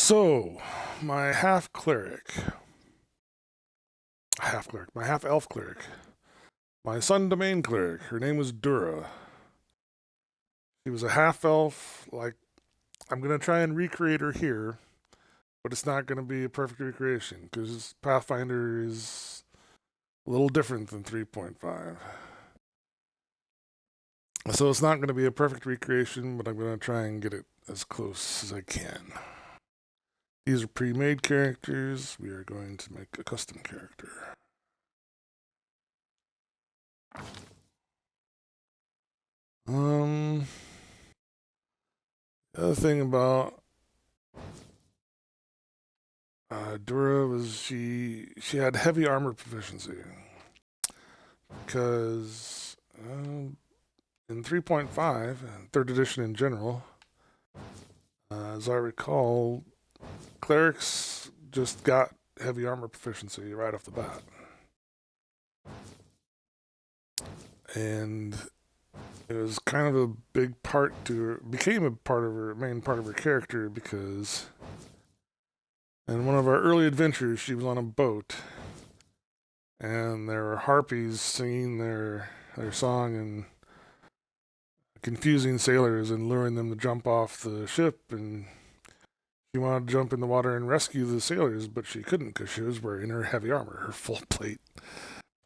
So, my half elf cleric, my sun domain cleric, her name was Dura. She was a half elf. Like, I'm going to try and recreate her here, but it's not going to be a perfect recreation because Pathfinder is a little different than 3.5. So it's not going to be a perfect recreation, but I'm going to try and get it as close as I can. These are pre-made characters. We are going to make a custom character. The other thing about Dura was she had heavy armor proficiency because in 3.5, 3rd edition in general, as I recall, clerics just got heavy armor proficiency right off the bat. And it was kind of a big part became a part of her, main part of her character because in one of our early adventures, she was on a boat and there were harpies singing their song and confusing sailors and luring them to jump off the ship, and she wanted to jump in the water and rescue the sailors, but she couldn't because she was wearing her heavy armor, her full plate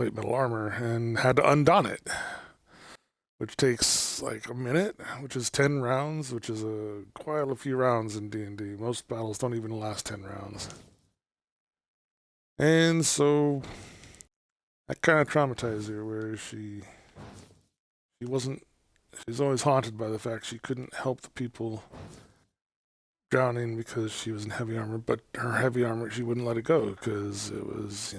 metal armor, and had to undon it, which takes like a minute, which is 10 rounds, which is quite a few rounds in D&D. Most battles don't even last 10 rounds. And so that kind of traumatized her, where she's always haunted by the fact she couldn't help the people drowning because she was in heavy armor, but her heavy armor, she wouldn't let it go because it was,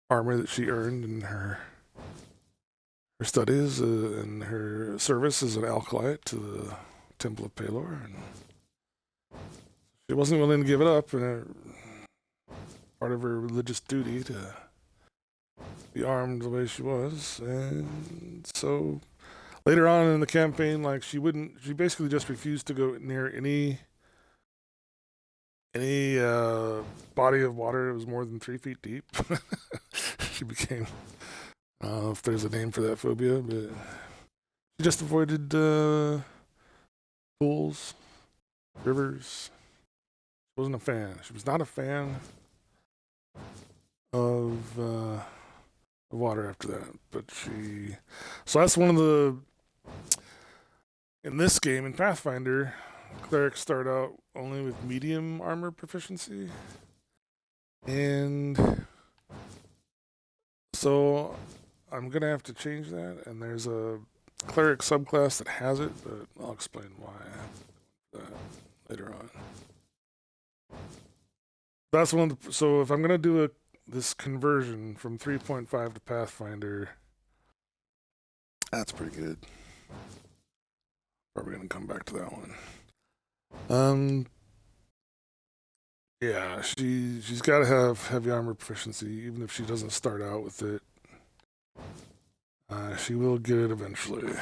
armor that she earned in her studies and her service as an acolyte to the Temple of Pelor, and she wasn't willing to give it up, and part of her religious duty to be armed the way she was. And so later on in the campaign, like she basically just refused to go near any body of water that was more than 3 feet deep. She became, I don't know if there's a name for that phobia, but she just avoided pools, rivers. She wasn't a fan. She was not a fan of water after that. But so that's one of in this game, in Pathfinder, clerics start out only with medium armor proficiency. And so I'm going to have to change that, and there's a cleric subclass that has it, but I'll explain why later on. That's so if I'm going to do this conversion from 3.5 to Pathfinder, that's pretty good. Probably going to come back to that one. Yeah, she's got to have heavy armor proficiency, even if she doesn't start out with it. She will get it eventually.